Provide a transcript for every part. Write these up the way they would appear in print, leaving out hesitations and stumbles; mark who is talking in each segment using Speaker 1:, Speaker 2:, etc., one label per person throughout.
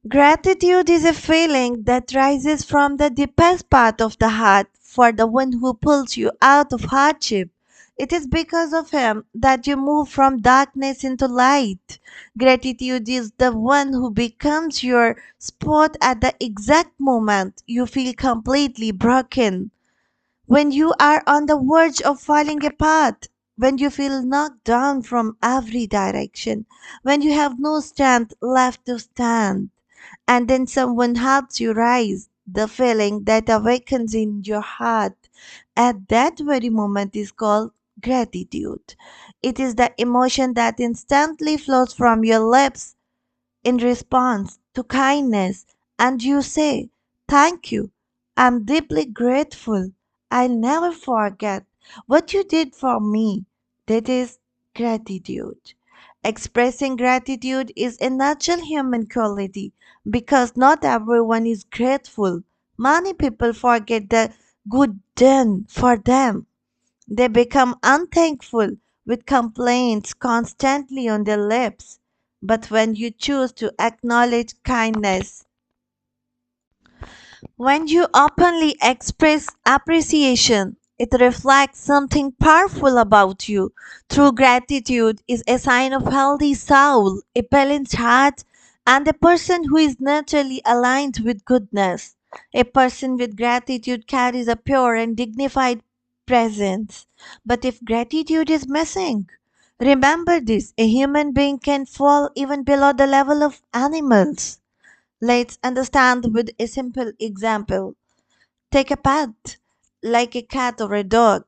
Speaker 1: Gratitude is a feeling that rises from the deepest part of the heart for the one who pulls you out of hardship. It is because of him that you move from darkness into light. Gratitude is the one who becomes your spot at the exact moment you feel completely broken. When you are on the verge of falling apart, when you feel knocked down from every direction, when you have no strength left to stand, and then someone helps you rise, the feeling that awakens in your heart at that very moment is called gratitude. It is the emotion that instantly flows from your lips in response to kindness, and you say, "Thank you. I'm deeply grateful. I'll never forget what you did for me." That is gratitude. Expressing gratitude is a natural human quality because not everyone is grateful. Many people forget the good done for them. They become unthankful with complaints constantly on their lips. But when you choose to acknowledge kindness, when you openly express appreciation, it reflects something powerful about you. True gratitude is a sign of healthy soul, a balanced heart, and a person who is naturally aligned with goodness. A person with gratitude carries a pure and dignified presence. But if gratitude is missing, remember this: a human being can fall even below the level of animals. Let's understand with a simple example. Take a pet, like a cat or a dog.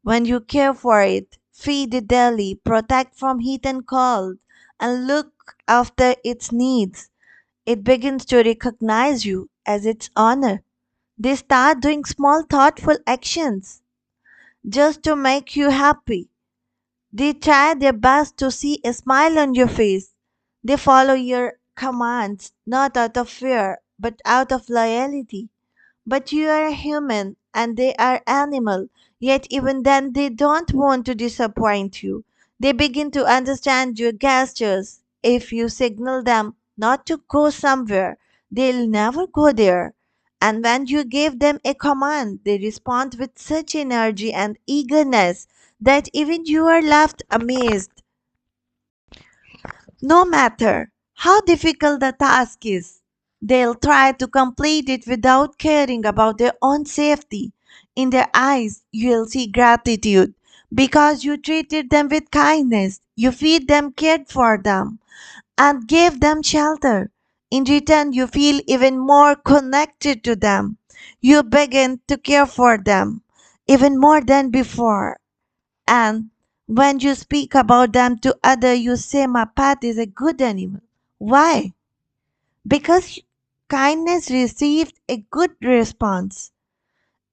Speaker 1: When you care for it, feed it daily, protect from heat and cold, and look after its needs, it begins to recognize you as its owner. They start doing small, thoughtful actions just to make you happy. They try their best to see a smile on your face. They follow your commands not out of fear but out of loyalty. But you are a human and they are animal, yet even then they don't want to disappoint you. They begin to understand your gestures. If you signal them not to go somewhere, they'll never go there. And when you give them a command, they respond with such energy and eagerness that even you are left amazed. No matter how difficult the task is, they'll try to complete it without caring about their own safety. In their eyes, you'll see gratitude because you treated them with kindness, you feed them, cared for them, and gave them shelter. In return, you feel even more connected to them. You begin to care for them even more than before. And when you speak about them to others, you say, "My pet is a good animal." Why? Because kindness received a good response.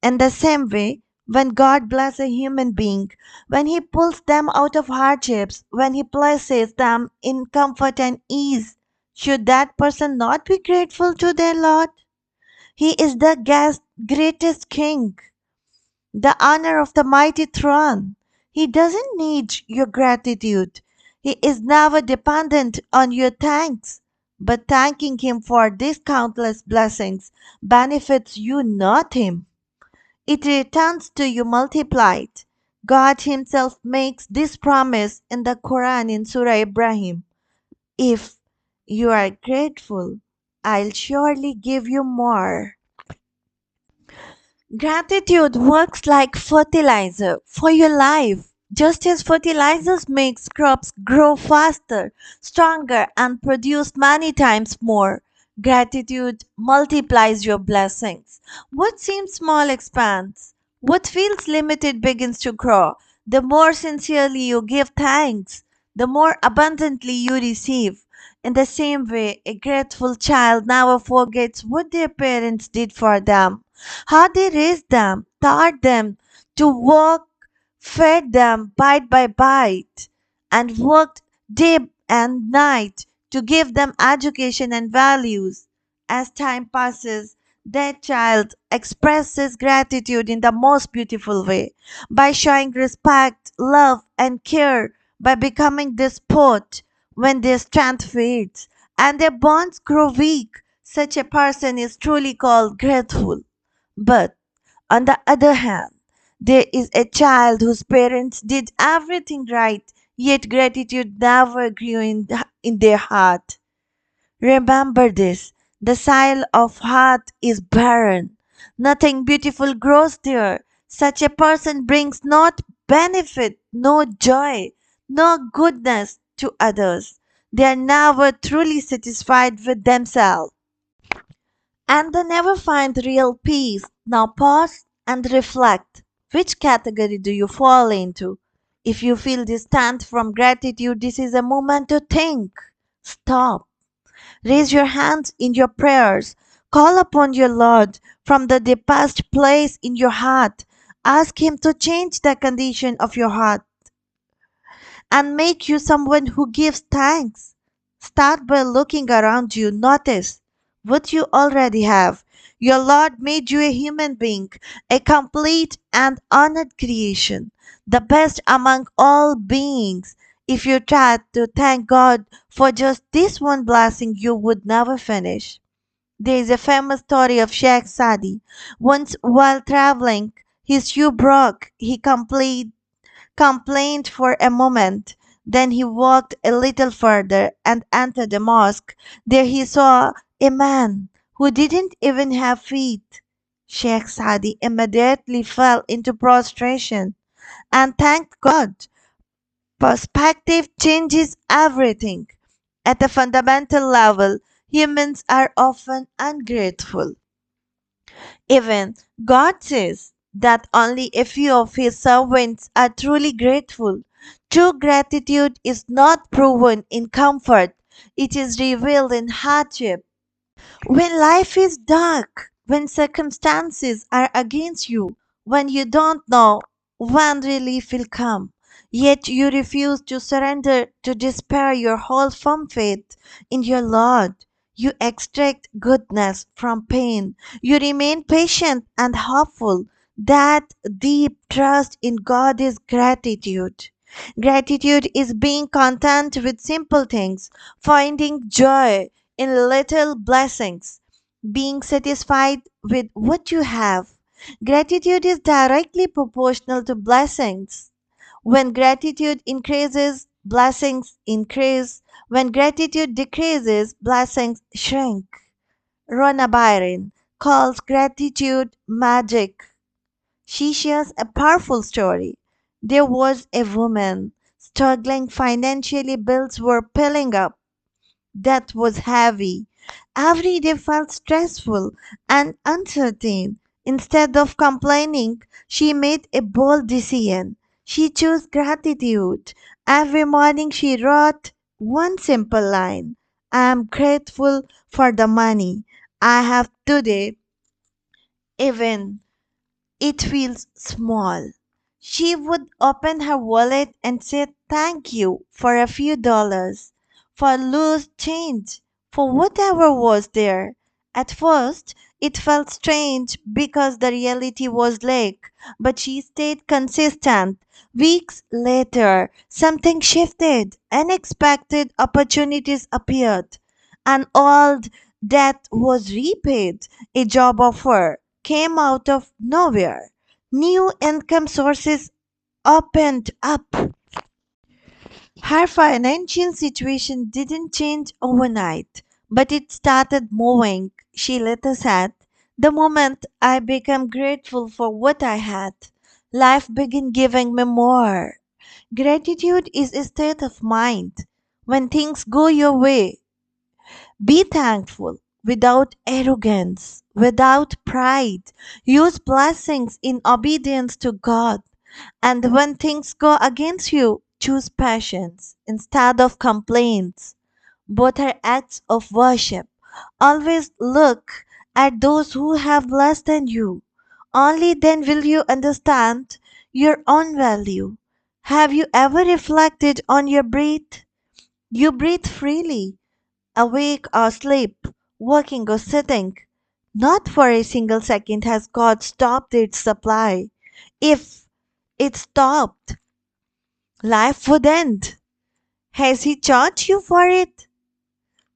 Speaker 1: In the same way, when God blesses a human being, when He pulls them out of hardships, when He places them in comfort and ease, should that person not be grateful to their Lord? He is the greatest king, the honor of the mighty throne. He doesn't need your gratitude. He is never dependent on your thanks. But thanking Him for these countless blessings benefits you, not Him. It returns to you multiplied. God Himself makes this promise in the Quran in Surah Ibrahim. If you are grateful, I'll surely give you more. Gratitude works like fertilizer for your life. Just as fertilizers makes crops grow faster, stronger, and produce many times more, gratitude multiplies your blessings. What seems small expands. What feels limited begins to grow. The more sincerely you give thanks, the more abundantly you receive. In the same way, a grateful child never forgets what their parents did for them, how they raised them, taught them to walk, fed them bite by bite, and worked day and night to give them education and values. As time passes, that child expresses gratitude in the most beautiful way by showing respect, love, and care, by becoming the sport when their strength fades, and their bonds grow weak. Such a person is truly called grateful. But on the other hand, there is a child whose parents did everything right, yet gratitude never grew in their heart. Remember this, the soil of heart is barren. Nothing beautiful grows there. Such a person brings not benefit, no joy, no goodness to others. They are never truly satisfied with themselves, and they never find real peace. Now pause and reflect. Which category do you fall into? If you feel distant from gratitude, this is a moment to think. Stop. Raise your hands in your prayers. Call upon your Lord from the deepest place in your heart. Ask Him to change the condition of your heart and make you someone who gives thanks. Start by looking around you. Notice what you already have. Your Lord made you a human being, a complete and honored creation, the best among all beings. If you tried to thank God for just this one blessing, you would never finish. There is a famous story of Sheikh Sadi. Once, while traveling, his shoe broke. He complained for a moment. Then he walked a little further and entered a mosque. There he saw a man who didn't even have feet. Sheikh Sadi immediately fell into prostration and thanked God. Perspective changes everything. At a fundamental level, humans are often ungrateful. Even God says that only a few of his servants are truly grateful. True gratitude is not proven in comfort, it is revealed in hardship. When life is dark, when circumstances are against you, when you don't know when relief will come, yet you refuse to surrender to despair your whole firm faith in your Lord. You extract goodness from pain. You remain patient and hopeful. That deep trust in God is gratitude. Gratitude is being content with simple things, finding joy in little blessings, being satisfied with what you have. Gratitude is directly proportional to blessings. When gratitude increases, blessings increase. When gratitude decreases, blessings shrink. Rona Byron calls gratitude magic. She shares a powerful story. There was a woman struggling financially, bills were piling up. That was heavy. Every day felt stressful and uncertain. Instead of complaining, she made a bold decision. She chose gratitude. Every morning she wrote one simple line: I am grateful for the money I have today, even it feels small. She would open her wallet and say thank you for a few dollars, for loose change, for whatever was there. At first, it felt strange because the reality was lake, but she stayed consistent. Weeks later, something shifted. Unexpected opportunities appeared. An old debt was repaid. A job offer came out of nowhere. New income sources opened up. Her financial situation didn't change overnight, but it started moving. She later said, the moment I became grateful for what I had, life began giving me more. Gratitude is a state of mind. When things go your way, be thankful without arrogance, without pride. Use blessings in obedience to God. And when things go against you, choose patience instead of complaints. Both are acts of worship. Always look at those who have less than you. Only then will you understand your own value. Have you ever reflected on your breath? You breathe freely, awake or asleep, working or sitting. Not for a single second has God stopped its supply. If it stopped, life would end. Has He charged you for it?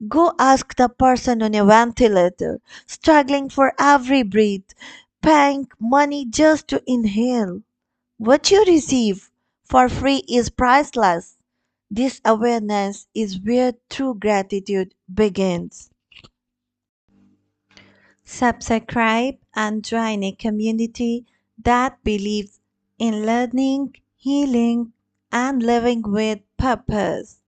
Speaker 1: Go ask the person on a ventilator, struggling for every breath, paying money just to inhale. What you receive for free is priceless. This awareness is where true gratitude begins. Subscribe and join a community that believes in learning, healing, and living with purpose.